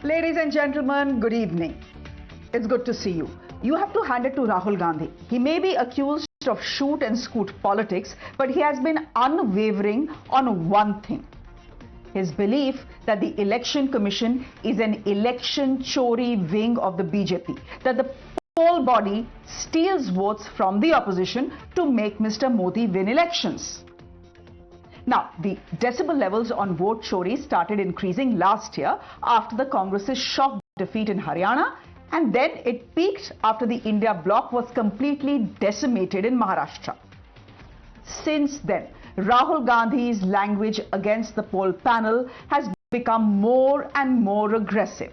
Ladies and gentlemen, good evening. It's good to see you. You have to hand it to Rahul Gandhi. He may be accused of shoot and scoot politics, but he has been unwavering on one thing. His belief that the Election Commission is an election Chori wing of the BJP, that the poll body steals votes from the opposition to make Mr. Modi win elections. Now, the decibel levels on vote Chori started increasing last year after the Congress's shock defeat in Haryana, and then it peaked after the India bloc was completely decimated in Maharashtra. Since then, Rahul Gandhi's language against the poll panel has become more and more aggressive.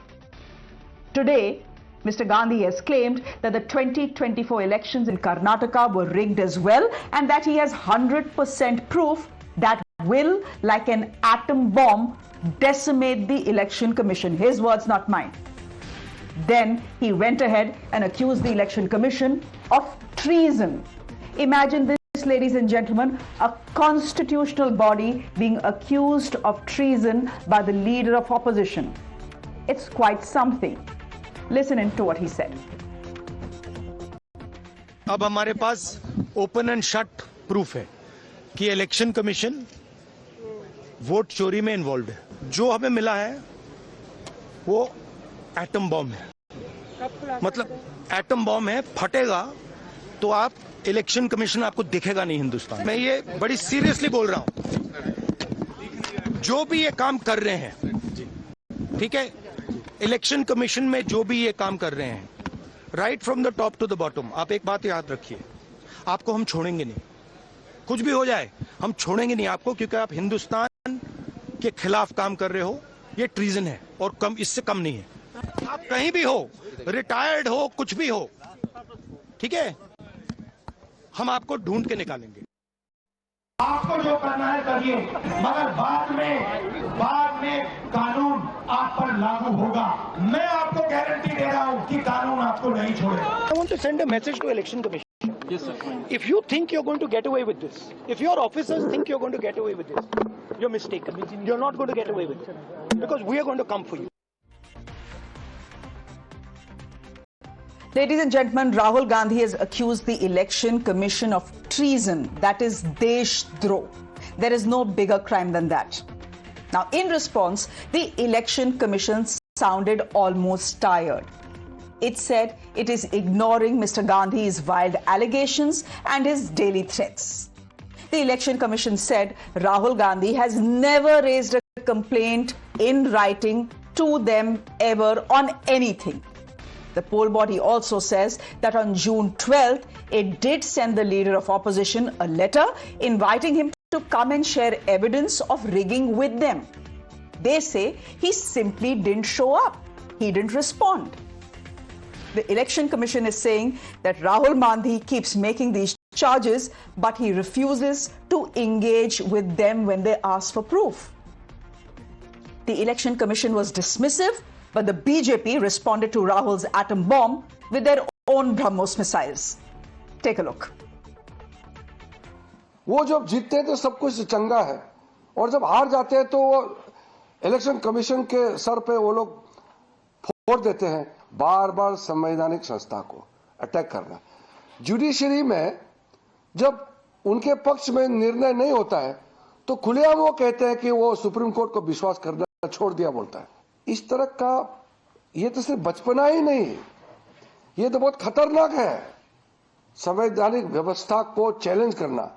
Today, Mr. Gandhi has claimed that the 2024 elections in Karnataka were rigged as well, and that he has 100% proof that will, like an atom bomb, decimate the Election Commission. His words, not mine. Then he went ahead and accused the Election Commission of treason. Imagine this, ladies and gentlemen, a constitutional body being accused of treason by the leader of opposition. It's quite something. Listen into what he said. अब हमारे पास open and shut proof है कि election commission vote चोरी में involve है। जो हमें मिला है वो एटम बॉम्ब है, मतलब एटम बॉम्ब है, फटेगा तो आप इलेक्शन कमीशन आपको दिखेगा नहीं हिंदुस्तान। मैं ये बड़ी सीरियसली बोल रहा हूं। जो भी ये काम कर रहे हैं, ठीक है, इलेक्शन कमीशन में जो भी ये काम कर रहे हैं, right from the top to the bottom, आप एक बात याद रखिए, आपको हम छोड़ेंगे नहीं। कुछ भी हो जाए हम छोड़ेंगे नहीं आपको, क्योंकि आप हिंदुस्तान के खिलाफ काम कर रहे हो। ये ट्रीजन है और कम, इससे कम नहीं है। आप कहीं भी हो, रिटायर्ड हो, कुछ भी हो, ठीक है, हम आपको ढूंढ के निकालेंगे। आपको जो करना है करिए, मगर बाद में कानून आप पर लागू होगा। मैं आपको गारंटी दे रहा हूं कि कानून आपको नहीं छोड़ेगा। I want to send a message to election commission. Yes, sir. If you think you're going to get away with this, if your officers think you're going to get away with this, you're mistaken. You're not going to get away with it, because we are going to come for you. Ladies and gentlemen, Rahul Gandhi has accused the Election Commission of treason, that is Deshdroh. There is no bigger crime than that. Now, in response, the Election Commission sounded almost tired. It said it is ignoring Mr. Gandhi's wild allegations and his daily threats. The Election Commission said Rahul Gandhi has never raised a complaint in writing to them ever on anything. The poll body also says that on June 12th, it did send the leader of opposition a letter inviting him to come and share evidence of rigging with them. They say he simply didn't show up. He didn't respond. The Election Commission is saying that Rahul Gandhi keeps making these charges, but he refuses to engage with them when they ask for proof. The Election Commission was dismissive, but the BJP responded to Rahul's atom bomb with their own BrahMos missiles. Take a look. वो जब जीतते हैं तो सब कुछ चंगा है, और जब हार जाते हैं तो वो इलेक्शन कमीशन के सर पे वो लोग फोड़ देते हैं। बार बार संवैधानिक संस्था को अटैक करना। जुडिशरी में जब उनके पक्ष में निर्णय नहीं होता है तो खुलेआम वो कहते हैं कि वो सुप्रीम कोर्ट को विश्वास करना छोड़ दिया बोलता है। इस तरह का ये तो सिर्फ बचपना ही नहीं, ये तो बहुत खतरनाक है, संवैधानिक व्यवस्था को चैलेंज करना।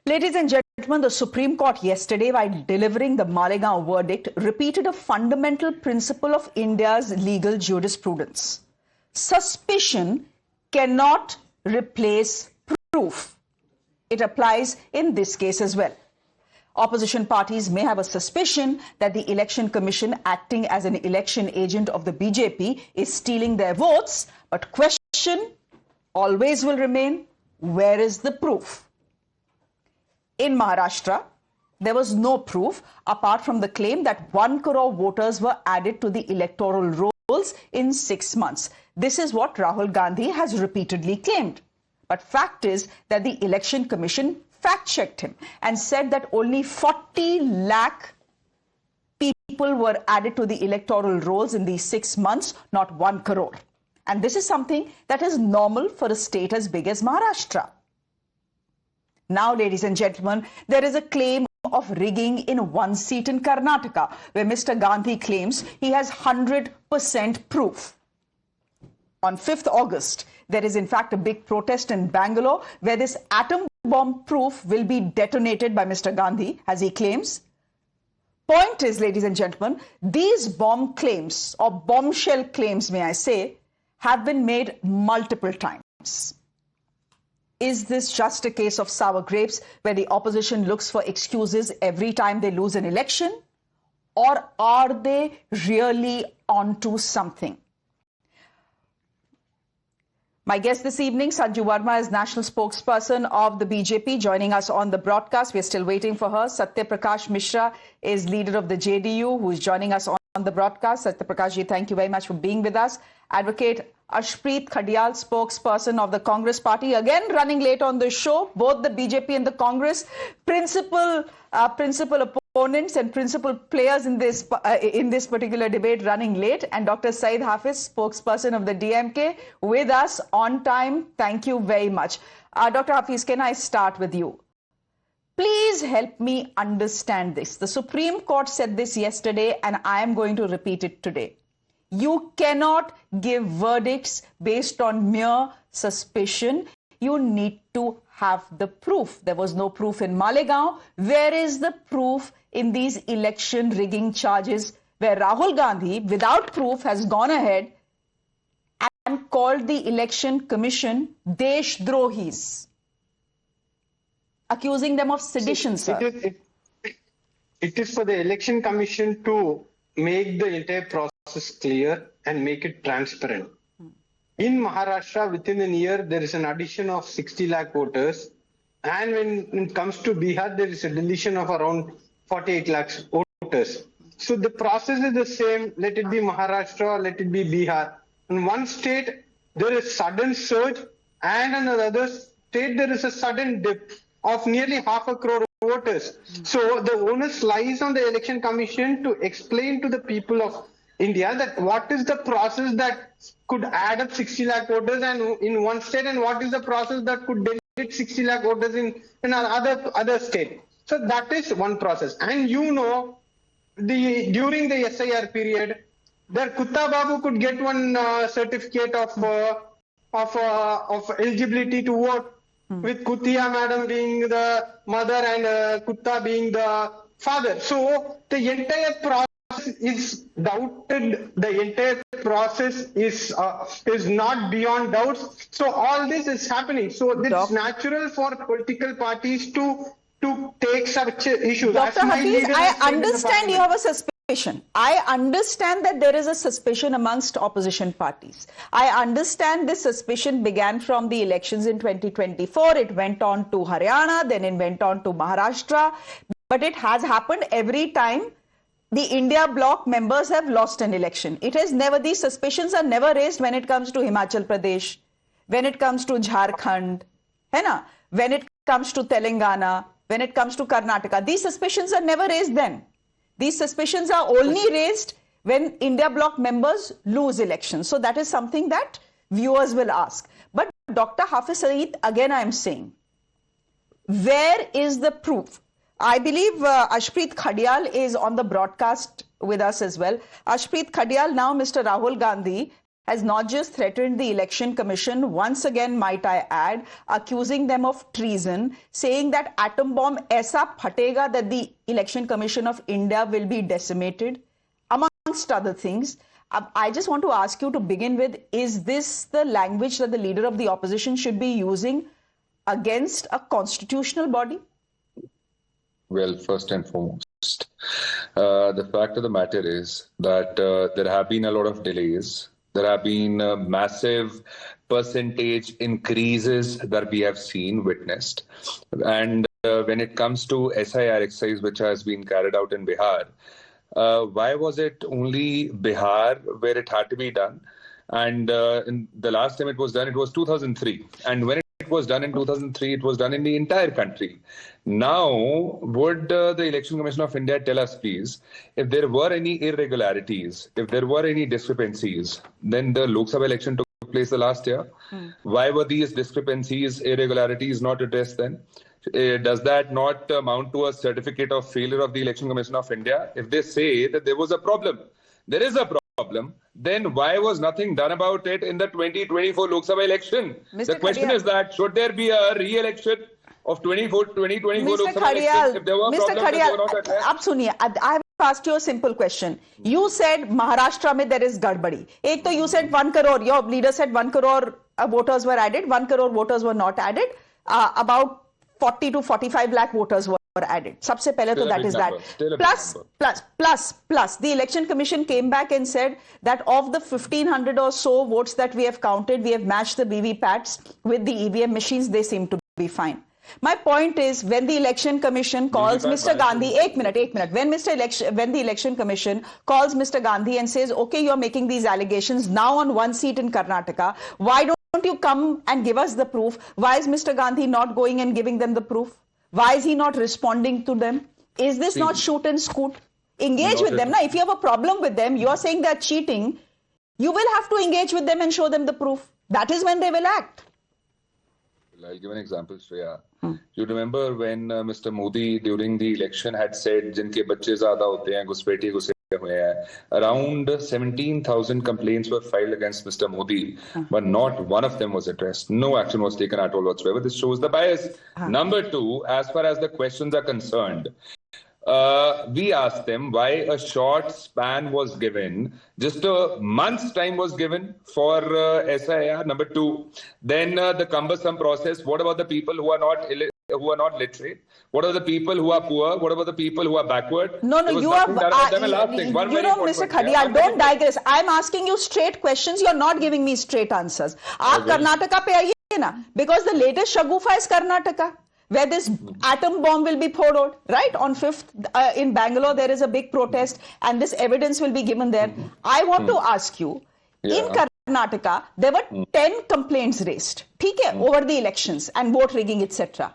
Ladies and gentlemen, the Supreme Court yesterday, while delivering the Malegaon verdict, repeated a fundamental principle of India's legal jurisprudence. Suspicion cannot replace proof. It applies in this case as well. Opposition parties may have a suspicion that the Election Commission, acting as an election agent of the BJP, is stealing their votes, but question always will remain, where is the proof? In Maharashtra, there was no proof apart from the claim that 1 crore voters were added to the electoral rolls in 6 months. This is what Rahul Gandhi has repeatedly claimed. But fact is that the Election Commission fact-checked him and said that only 40 lakh people were added to the electoral rolls in these 6 months, not 1 crore. And this is something that is normal for a state as big as Maharashtra. Now, ladies and gentlemen, there is a claim of rigging in one seat in Karnataka, where Mr. Gandhi claims he has 100% proof. On 5th August, there is in fact a big protest in Bangalore where this atom bomb proof will be detonated by Mr. Gandhi, as he claims. Point is, ladies and gentlemen, these bomb claims, or bombshell claims, may I say, have been made multiple times. Is this just a case of sour grapes where the opposition looks for excuses every time they lose an election? Or are they really onto something? My guest this evening, Sanju Verma, is national spokesperson of the BJP, joining us on the broadcast. We're still waiting for her. Satya Prakash Mishra is leader of the JDU, who is joining us on the broadcast. Satya Prakash ji, thank you very much for being with us. Advocate Ashpreet Khadial, spokesperson of the Congress party, again running late on the show. Both the BJP and the Congress principal opponents and principal players in this particular debate running late. And Dr. Saeed Hafiz, spokesperson of the DMK, with us on time. Thank you very much. Dr. Hafiz, can I start with you? Please help me understand this. The Supreme Court said this yesterday, and I am going to repeat it today. You cannot give verdicts based on mere suspicion. You need to have the proof. There was no proof in Malegaon. Where is the proof in these election rigging charges where Rahul Gandhi, without proof, has gone ahead and called the election commission Deshdrohis, accusing them of sedition, sir? It is for the election commission to make the entire process clear and make it transparent. In Maharashtra, within a year, there is an addition of 60 lakh voters. And when it comes to Bihar, there is a deletion of around 48 lakhs voters. So the process is the same. Let it be Maharashtra, let it be Bihar. In one state, there is sudden surge, and in another state, there is a sudden dip of nearly 500 crore voters. So the onus lies on the election commission to explain to the people of India that what is the process that could add up 60 lakh voters and in one state, and what is the process that could delete 60 lakh voters in other state. So that is one process. And you know, during the SIR period, there Kutta Babu could get one certificate of eligibility to vote, with Kutia madam being the mother and Kutta being the father. So the entire process is doubted. The entire process is not beyond doubts. So all this is happening. So it's natural for political parties to take such issues. Dr. Hafiz, I understand you have a suspicion. I understand that there is a suspicion amongst opposition parties. I understand this suspicion began from the elections in 2024. It went on to Haryana, then it went on to Maharashtra. But it has happened every time the India bloc members have lost an election. It has never, these suspicions are never raised when it comes to Himachal Pradesh, when it comes to Jharkhand, when it comes to Telangana, when it comes to Karnataka. These suspicions are never raised then. These suspicions are only raised when India bloc members lose elections. So that is something that viewers will ask. But Dr. Hafiz Saeed, again I am saying, where is the proof? I believe Ashpreet Khadial is on the broadcast with us as well. Ashpreet Khadial, now Mr. Rahul Gandhi has not just threatened the election commission, once again might I add, accusing them of treason, saying that atom bomb aisa phatega that the election commission of India will be decimated, amongst other things. I just want to ask you to begin with, is this the language that the leader of the opposition should be using against a constitutional body? Well, first and foremost, the fact of the matter is that there have been a lot of delays. There have been massive percentage increases that we have witnessed. And when it comes to SIR exercise, which has been carried out in Bihar, why was it only Bihar where it had to be done? And in the last time it was done, it was 2003. And when it was done in 2003, it was done in the entire country. Now, would the Election Commission of India tell us, please, if there were any irregularities, if there were any discrepancies, then the Lok Sabha election took place the last year. Why were these discrepancies, irregularities not addressed then? Does that not amount to a certificate of failure of the Election Commission of India? If they say that there was a problem, there is a problem, then why was nothing done about it in the 2024 Lok Sabha election? The question is that, should there be a re-election of 2024 Lok Sabha election if there were problems that were not addressed? आप सुनिए, I have asked you a simple question. You said Maharashtra में there is gadbadi. एक तो you said 1 crore, your leader said 1 crore voters were added, 1 crore voters were not added, about 40 to 45 lakh voters were added. सबसे पहले तो that is that. Plus, the Election Commission came back and said that of the 1500 or so votes that we have counted, we have matched the VVPATs with the EVM machines. They seem to be fine. My point is, when the Election Commission calls Mr. Gandhi, एक minute, when the Election Commission calls Mr. Gandhi and says, okay, you're making these allegations now on one seat in Karnataka, why don't you come and give us the proof? Why is Mr. Gandhi not going and giving them the proof? Why is he not responding to them? Is this not shoot and scoot? Engage with them. Now, if you have a problem with them, you are saying they're cheating, you will have to engage with them and show them the proof. That is when they will act. I'll give an example, Shreya. You remember when Mr. Modi during the election had said, "Jinke bacche zyada hote hain, घुसपैठिए घुसे हुए हैं." Around 17,000 complaints were filed against Mr. Modi, but not one of them was addressed. No action was taken at all whatsoever. This shows the bias. Number two, as far as the questions are concerned, we asked them why a short span was given, just a month's time was given for SIR. Number two, then the cumbersome process. What about the people who are not literate? What are the people who are poor? What about the people who are backward? No, you are. Mr. Khadiyal, don't digress. I'm asking you straight questions. You're not giving me straight answers. आप कर्नाटका पे आइए ना, because the latest shagufa is Karnataka, where this atom bomb will be poured out, right? On 5th in Bangalore, there is a big protest and this evidence will be given there. I want to ask you, in Karnataka, there were 10 complaints raised, over the elections and vote rigging, etc.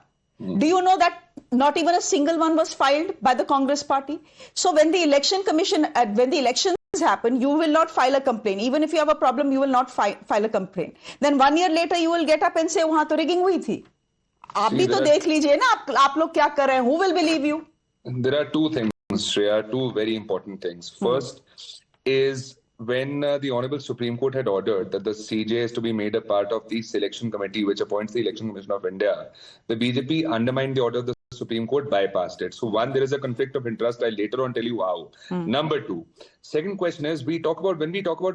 Do you know that not even a single one was filed by the Congress party? So when the Election Commission, when the elections happen, you will not file a complaint. Even if you have a problem, you will not file a complaint. Then 1 year later, you will get up and say, वहां तो rigging हुई थी. आप भी तो देख लीजिए ना, आप लोग क्या कर रहे हैं? Who will believe you? There are two things, Shreya, two very important things. First is when the Honorable Supreme Court had ordered that the CJ is to be made a part of the selection committee which appoints the Election Commission of India, the BJP undermined the order of the Supreme Court, bypassed it. So one, there is a conflict of interest. I'll later on tell you how. Number two, second question is, when we talk about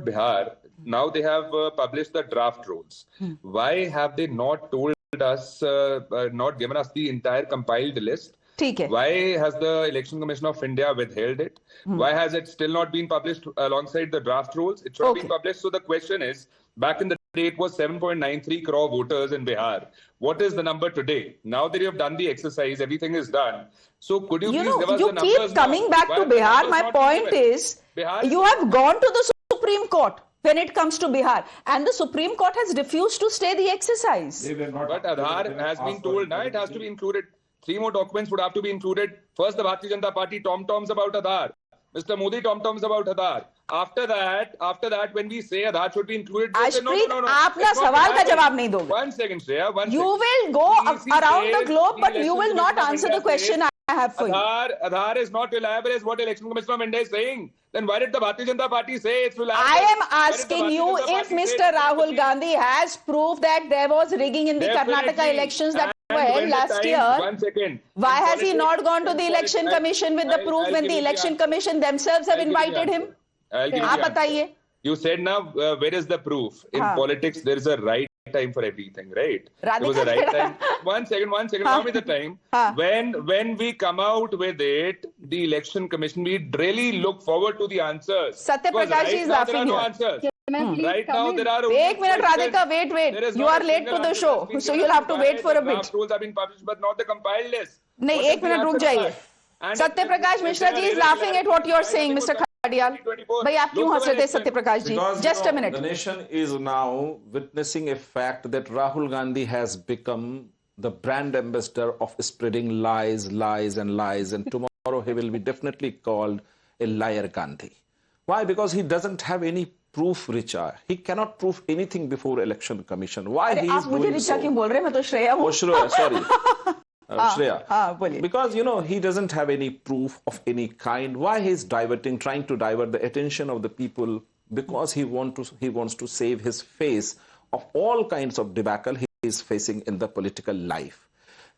Bihar, now they have published the draft rolls. Why have they not told us, not given us the entire compiled list? Why has the Election Commission of India withheld it? Why has it still not been published alongside the draft rolls? It should have been published. So the question is, back in the day, it was 7.93 crore voters in Bihar. What is the number today? Now that you have done the exercise, everything is done. So could you please give us the numbers? You keep coming back to Bihar. My point is, you have gone to the Supreme Court when it comes to Bihar, and the Supreme Court has refused to stay the exercise. But Aadhaar has been told now it has to be included. 3 more documents would have to be included. First, the Bharatiya Janata Party tom-toms about Aadhaar. Mr. Modi tom-toms about Aadhaar. After that, when we say Aadhaar should be included, Ashpreet, आप ना सवाल का जवाब नहीं दोगे. 1 second, Shreya. You will go around the globe, but you will not answer the question I have for you. Aadhaar is not reliable, is what Election Commission of India is saying. Then why did the Bharatiya Janata Party say it's reliable? I am asking you if Mr. Rahul Gandhi has proved that there was rigging in the Karnataka elections that were held last year. 1 second. Why has he not gone to the Election Commission with the proof when the Election Commission themselves have invited him? आप बताइए. You said now, where is the proof? In politics, there is a right time for everything, right? There was a right time. 1 second, allow me the time. When we come out with it, the Election Commission, we really look forward to the answers. Satya Prakash is laughing here. Right now, there are... Wait, Radhika, wait. You are late to the show, so you'll have to wait for a bit. Draft rules have been published, but not the compiled list. नहीं, 1 minute रुक जाइए. Satya Prakash Mishra ji is laughing at what you are saying, Mr. Khadiyal भाई आप क्यों हंस रहे थे सत्यप्रकाश जी? Because, just a minute. the nation is now witnessing a fact that Rahul Gandhi has become the brand ambassador of spreading lies, lies and lies, and tomorrow he will be definitely called a liar Gandhi. Why? Because he doesn't have any proof, Richa. He cannot prove anything before election commission. Why he आप is मुझे doing Richa so? क्यों बोल रहे हैं? मैं तो श्रेया हूँ. Oh, Shreya, sorry. Shreya. बोलिए. Because, he doesn't have any proof of any kind. Why he's trying to divert the attention of the people? Because he wants to save his face of all kinds of debacle he is facing in the political life.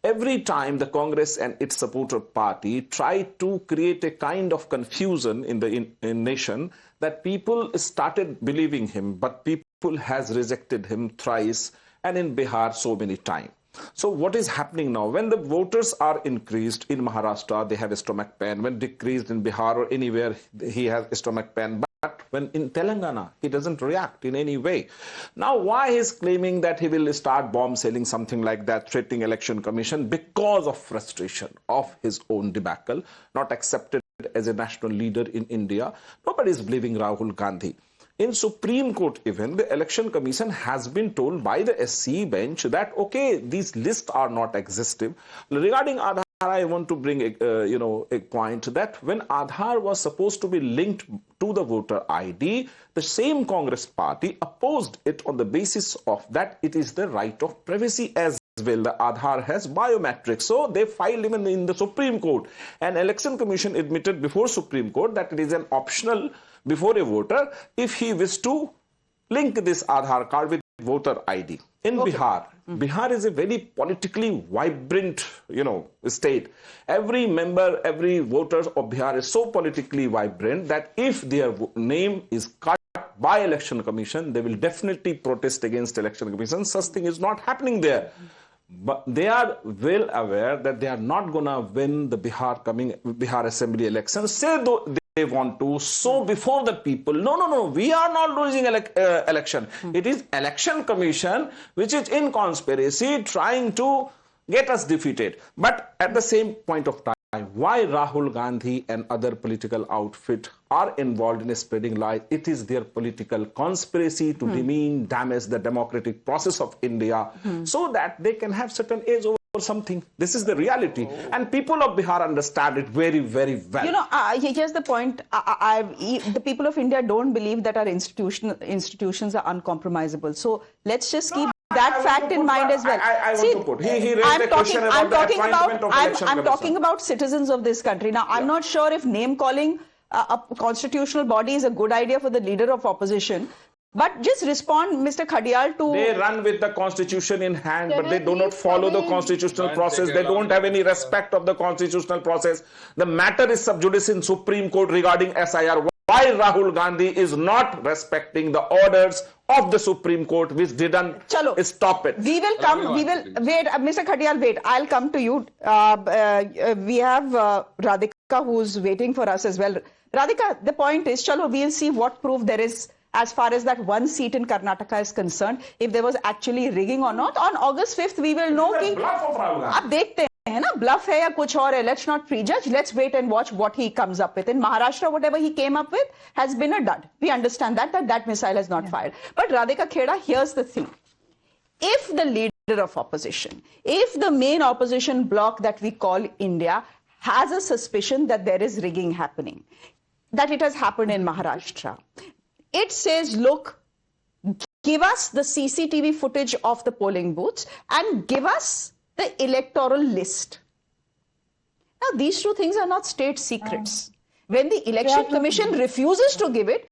Every time the Congress and its supporter party try to create a kind of confusion in the nation, that people started believing him, but people has rejected him thrice, and in Bihar so many times. So what is happening now? When the voters are increased in Maharashtra, they have a stomach pain. When decreased in Bihar or anywhere, he has a stomach pain. But when in Telangana, he doesn't react in any way. Now, why he is claiming that he will start bomb selling, something like that, threatening election commission? Because of frustration of his own debacle, not accepted as a national leader in India. Nobody is believing Rahul Gandhi. In Supreme Court even, the Election Commission has been told by the SC bench that, okay, these lists are not exhaustive. Regarding Aadhaar, I want to bring a point that when Aadhaar was supposed to be linked to the voter ID, the same Congress party opposed it on the basis of that it is the right of privacy as well. The Aadhaar has biometrics. So they filed even in the Supreme Court. And Election Commission admitted before Supreme Court that it is an optional before a voter if he wishes to link this Aadhaar card with voter ID. In Bihar, Bihar is a very politically vibrant, state. Every member, every voter of Bihar is so politically vibrant that if their name is cut by Election Commission, they will definitely protest against Election Commission. Such thing is not happening there. But they are well aware that they are not going to win the Bihar Assembly elections. Say though they want to, so before the people, no, we are not losing election. It is Election Commission which is in conspiracy trying to get us defeated. But at the same point of time, why Rahul Gandhi and other political outfit are involved in spreading lies? It is their political conspiracy to demean, damage the democratic process of India so that they can have certain edge over something. This is the reality. And people of Bihar understand it very, very well. Here's the point. The people of India don't believe that our institutions are uncompromisable. So let's just keep that fact in mind as well. I want to put. He raised a question about the appointment of election I'm talking about citizens of this country. Now, I'm not sure if name calling a constitutional body is a good idea for the leader of opposition. But just respond, Mr. Khadial, to... They run with the constitution in hand, but they do not follow the constitutional process. They don't have any respect of the constitutional process. The matter is sub judice in Supreme Court regarding SIR. Why Rahul Gandhi is not respecting the orders of the Supreme Court, which didn't stop it. We will come, wait, Mr. Khadial, wait, I'll come to you. We have Radhika who's waiting for us as well. Radhika, the point is, we'll see what proof there is as far as that one seat in Karnataka is concerned, if there was actually rigging or not. On August 5th, we will know. Ab dekhte hain na, bluff hai ya kuch aur hai. Let's not prejudge. Let's wait and watch what he comes up with. In Maharashtra, whatever he came up with has been a dud. We understand that missile has not fired. But Radhika Kheda, here's the thing. If the leader of opposition, if the main opposition bloc that we call India has a suspicion that there is rigging happening, that it has happened in Maharashtra, it says, look, give us the CCTV footage of the polling booths and give us the electoral list. Now, these two things are not state secrets. When the Election Commission refuses to give it,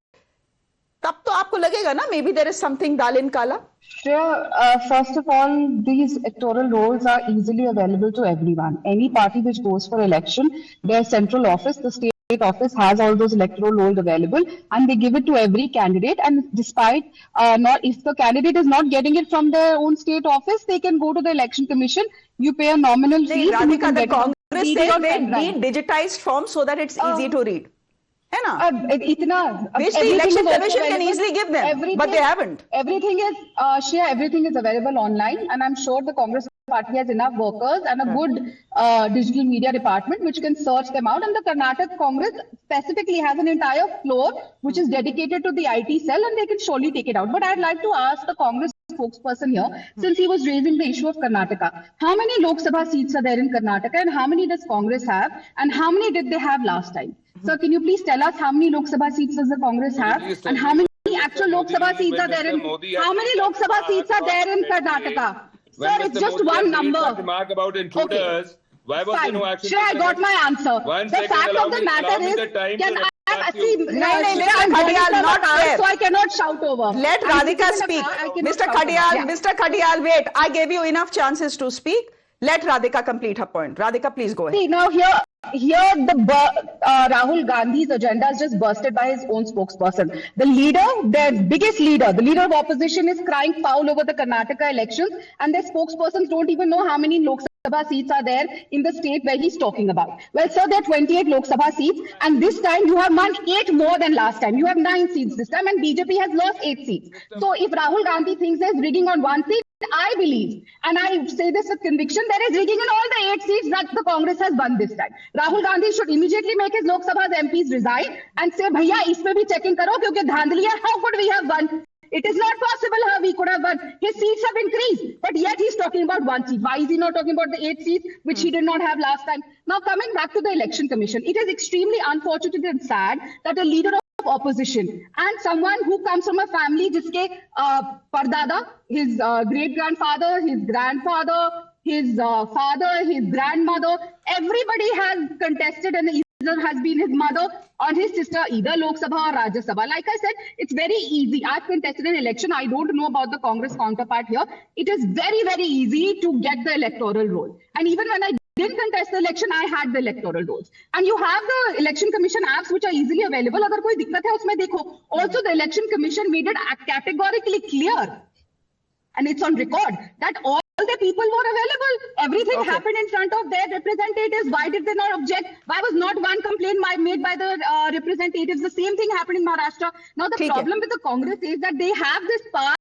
तब तो आपको लगेगा ना, maybe there is something dal in kala. Shreya, first of all, these electoral rolls are easily available to everyone. Any party which goes for election, their central office, the state office has all those electoral rolls available, and they give it to every candidate. And despite if the candidate is not getting it from their own state office, they can go to the Election Commission. You pay a nominal fee. Radhika, the Congress says they need digitized forms so that it's easy to read. Which the Election Commission can easily give them, but they haven't. Everything is, Shreya, everything is available online, and I'm sure the Congress party has enough workers and a good digital media department which can search them out. And the Karnataka Congress specifically has an entire floor which is dedicated to the IT cell, and they can surely take it out. But I'd like to ask the Congress spokesperson here, since he was raising the issue of Karnataka, how many Lok Sabha seats are there in Karnataka, and how many does Congress have, and how many did they have last time? Sir, can you please tell us how many Lok Sabha seats does the Congress have, and how many actual Lok Sabha seats are there in Karnataka? Sir, it's just one number. Remark about intruders. Why was there no action? Sure, I got my answer. The fact of the matter is, so I cannot shout over. Let Radhika speak. Mr. Khadiyal, wait. I gave you enough chances to speak. Let Radhika complete her point. Radhika, please go ahead. See, now here Rahul Gandhi's agenda is just bursted by his own spokesperson. The leader, their biggest leader, the leader of opposition, is crying foul over the Karnataka elections, and their spokespersons don't even know how many Lok Sabha seats are there in the state where he's talking about. Well, sir, there are 28 Lok Sabha seats, and this time you have won 8 more than last time. You have 9 seats this time, and BJP has lost 8 seats. So if Rahul Gandhi thinks there's rigging on 1 seat, I believe, and I say this with conviction, there is rigging in all the 8 seats that the Congress has won this time. Rahul Gandhi should immediately make his Lok Sabha's MPs resign and say, "Bhaiya, isme bhi checking karo, kyunki dhandliya, how could we have won? It is not possible how we could have won." His seats have increased, but yet he's talking about 1 seat. Why is he not talking about the 8 seats, which he did not have last time? Now, coming back to the Election Commission, it is extremely unfortunate and sad that a leader of opposition and someone who comes from a family jiske pardada, his great grandfather, his grandfather, his father, his grandmother, everybody has contested, and either has been his mother or his sister, either Lok Sabha or Rajya Sabha. Like I said, it's very easy. I've contested an election. I don't know about the Congress counterpart here. It is very, very easy to get the electoral roll. And even when I didn't contest the election, I had the electoral rolls. And you have the Election Commission apps which are easily available. Agar koi dikkat hai, usme dekho. Also, the Election Commission made it categorically clear, and it's on record, that all the people were available. Everything happened in front of their representatives. Why did they not object? Why was not one complaint made by the representatives? The same thing happened in Maharashtra. Now, the problem with the Congress is that they have this power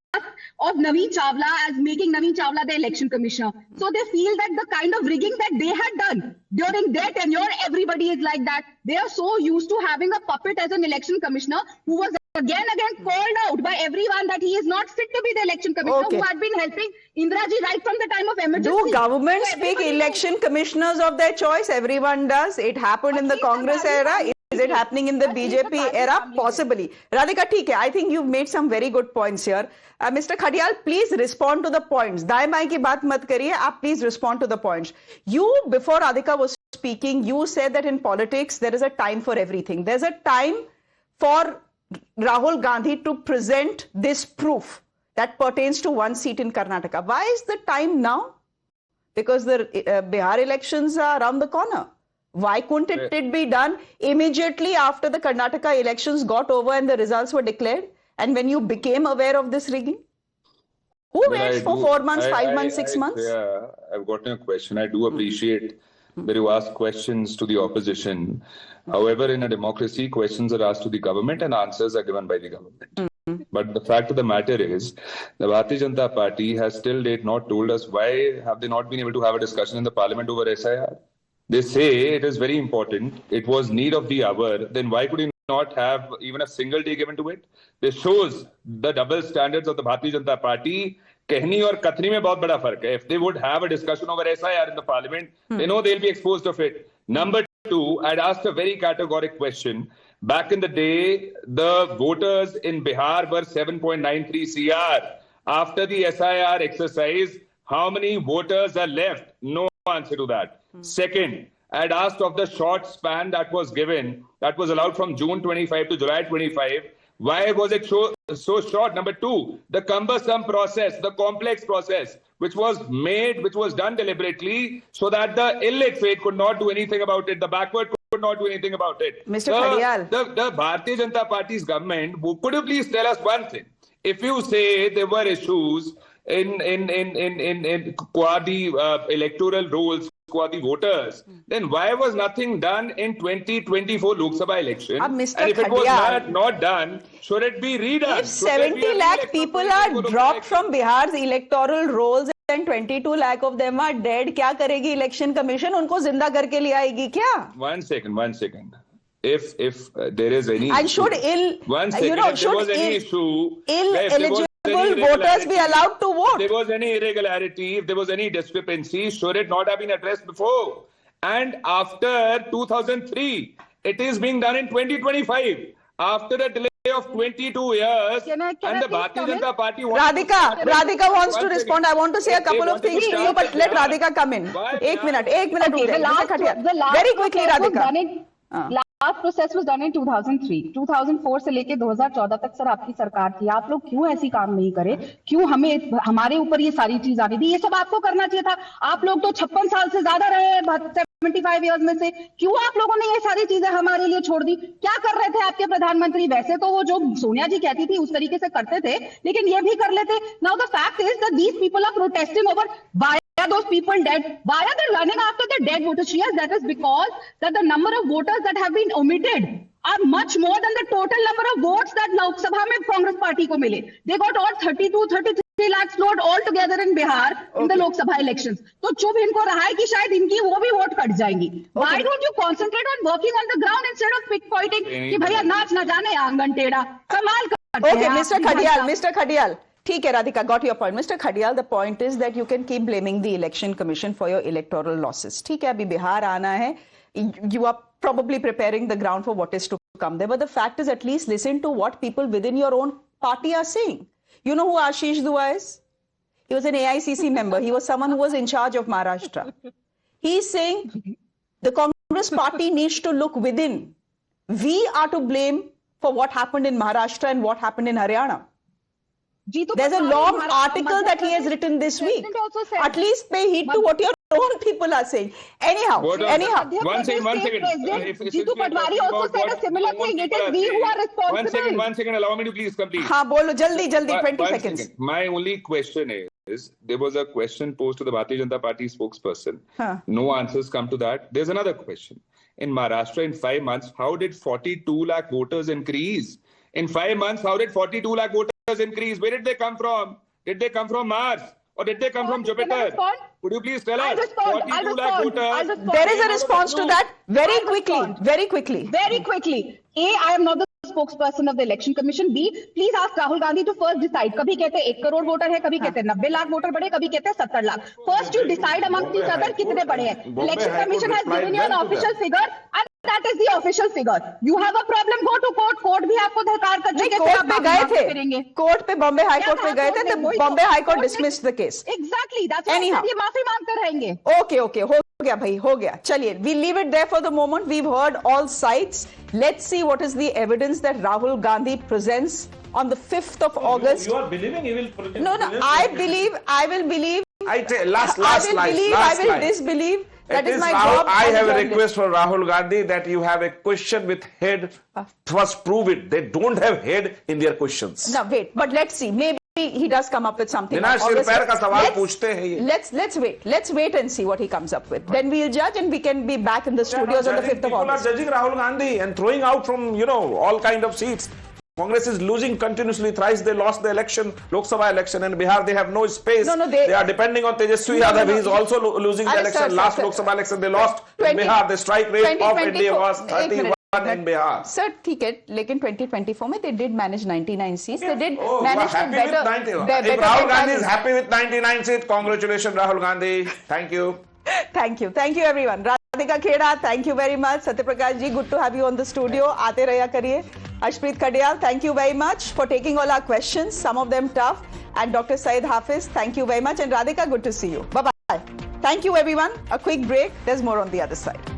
of Naveen Chawla as making Naveen Chawla the election commissioner. So they feel that the kind of rigging that they had done during their tenure, everybody is like that. They are so used to having a puppet as an election commissioner who was again called out by everyone that he is not fit to be the election commissioner, who had been helping Indiraji right from the time of emergency. Do governments pick election commissioners of their choice? Everyone does. It happened in the Congress era. Is it happening in the BJP era? Possibly. Radhika, theek hai. I think you've made some very good points here. Mr. Khadiyal, please respond to the points. Daएं बाएं की बात मत करिए. आप please respond to the points. You, before Radhika was speaking, you said that in politics there is a time for everything. There's a time for Rahul Gandhi to present this proof that pertains to 1 seat in Karnataka. Why is the time now? Because the Bihar elections are around the corner. Why couldn't it be done immediately after the Karnataka elections got over and the results were declared? And when you became aware of this rigging? Who waits for 4 months, 5 months, 6 months? Yeah, I've got a question. I do appreciate that you ask questions to the opposition. However, in a democracy, questions are asked to the government and answers are given by the government. But the fact of the matter is, the Bharatiya Janata Party has still date not told us why have they not been able to have a discussion in the parliament over SIR. They say it is very important. It was need of the hour. Then why could you not have even a single day given to it? This shows the double standards of the Bharatiya Janata Party. कहनी और कथनी में बहुत बड़ा फर्क है. If they would have a discussion over SIR in the parliament, they know they'll be exposed of it. Number two, I'd asked a very categoric question. Back in the day, the voters in Bihar were 7.93 CR. After the SIR exercise, how many voters are left? No answer to that. Second, I had asked of the short span that was given, that was allowed from June 25 to July 25. Why was it so short? Number two, the cumbersome process, the complex process, which was done deliberately so that the illiterate could not do anything about it, the backward could not do anything about it. Mr. Khadiyal. The Bharatiya Janata Party's government, could you please tell us one thing? If you say there were issues in the electoral rolls, the voters, then why was nothing done in 2024 Lok Sabha election? Mr. And if it was Khadiyal, not done, should it be redone? if 70 lakh people are dropped from Bihar's electoral rolls 22 lakh of them are dead. क्या करेगी election commission? उनको जिंदा करके ले आएगी क्या? One second. If there is any and should eligible voters be allowed to vote? If there was any irregularity, if there was any discrepancy, should it not have been addressed before? And after 2003, it is being done in 2025. After a delay of 22 years, Can I and the Bharatiya Janata Party wants Radhika wants to respond. I want to say a couple of things to you, but let Radhika come in. एक minute. Okay, the last Very quickly, Radhika. Last process was done in 2003 2004 से लेके 2014 तक sir आपकी सरकार थी। आप लोग क्यों ऐसी काम नहीं करे? क्यों हमारे ऊपर ये सारी चीज आ रही थी? ये सब आपको करना चाहिए था। आप लोग तो 56 साल से ज्यादा रहे हैं 75 इयर्स में से। क्यों आप लोगों ने ये सारी चीजें हमारे लिए छोड़ दी? क्या कर रहे थे आपके प्रधानमंत्री? वैसे तो वो जो सोनिया जी कहती थी उस तरीके से करते थे, लेकिन ये भी कर लेते। Now the fact is that these people are protesting over why are those people dead? Why are they running after the dead voters? Yes, that is because that the number of voters that have been omitted are much more than the total number of votes that Lok Sabha में Congress party को मिले. They got all 33 lakhs vote all together in Bihar in the Lok Sabha elections. तो चुप इनको रहा है कि शायद इनकी वो भी वोट कट जाएंगी. Why don't you concentrate on working on the ground instead of pickpocketing कि भैया नाच ना जाने आंगन टेढ़ा? कमाल करते हैं. Okay, Mr. Khadiyal. ठीक है Radhika, got your point. Mr. Khadiyal, the point is that you can keep blaming the election commission for your electoral losses. ठीक है, अभी बिहार आना है. You are probably preparing the ground for what is to come there. But the fact is, at least listen to what people within your own party are saying. You know who Ashish Dua is? He was an AICC member. He was someone who was in charge of Maharashtra. He's saying the Congress party needs to look within. We are to blame for what happened in Maharashtra and what happened in Haryana. There's a long article that he has written this week. At least pay heed to what your own people are saying. Anyhow. One second. Jitu Patwari also said a similar thing. It is we who are responsible. One second. Allow me to please complete. हाँ बोलो जल्दी 20 seconds. My only question is, there was a question posed to the Bharatiya Janata Party spokesperson. No answers come to that. There's another question. In Maharashtra, in 5 months, how did 42 lakh voters increase? In 5 months, how did 42 lakh voters increase? Where did they come from? Did they come from Mars? Or did they come from Jupiter? Could you please tell us? 42 lakh voters. There is a response to that. Very quickly. A, I am not the spokesperson of the election commission. B, please ask Rahul Gandhi to first decide. कभी कहते हैं 1 crore voter है, कभी कहते हैं 90 lakh voter बढ़े, कभी कहते हैं 70 lakh. First you decide amongst each other कितने बढ़े हैं. Election commission has given you an official figure and that is the official figure. You have a problem, go to court. Court भी आपको धरकार कर चुके थे. कोर्ट पे गए थे. कोर्ट पे बॉम्बे हाई कोर्ट पे गए थे. तो Bombay high court dismissed the case. Exactly. That's why ये माफी मांगते रहेंगे. Okay. हो गया भाई, हो गया. चलिए, we leave it there for the moment. We've heard all sides. Let's see what is the evidence that Rahul Gandhi presents on the 5th of August. You are believing he will present? No. I will believe. I will disbelieve. That is my job. I have a request for Rahul Gandhi that you have a question with head. First prove it. They don't have head in their questions. No, wait. But let's see. Maybe he does come up with something. Let's wait and see what he comes up with. Then we'll judge and we can be back in the studios on the 5th of August. People are judging Rahul Gandhi and throwing out from, all kind of seats. Congress is losing continuously. Thrice they lost the election, Lok Sabha election, and Bihar they have no space. They are depending on Tejaswi Yadav. He is also losing the election. Last Lok Sabha election they lost. In Bihar, the strike rate of India was 31 in Bihar. Sir, ठीक है, लेकिन 2024 में they did manage 99 seats. They did manage to better. If Rahul Gandhi is happy with 99 seats, congratulations Rahul Gandhi. Thank you. Thank you everyone. Radhika Kheda, thank you very much. Satyaprakash ji, good to have you on the studio. आते रहा करिए. Ashpreet Khadiyal, thank you very much for taking all our questions, some of them tough. And Dr. Syed Hafiz, thank you very much. And Radhika, good to see you. Bye-bye. Thank you everyone. A quick break. There's more on the other side.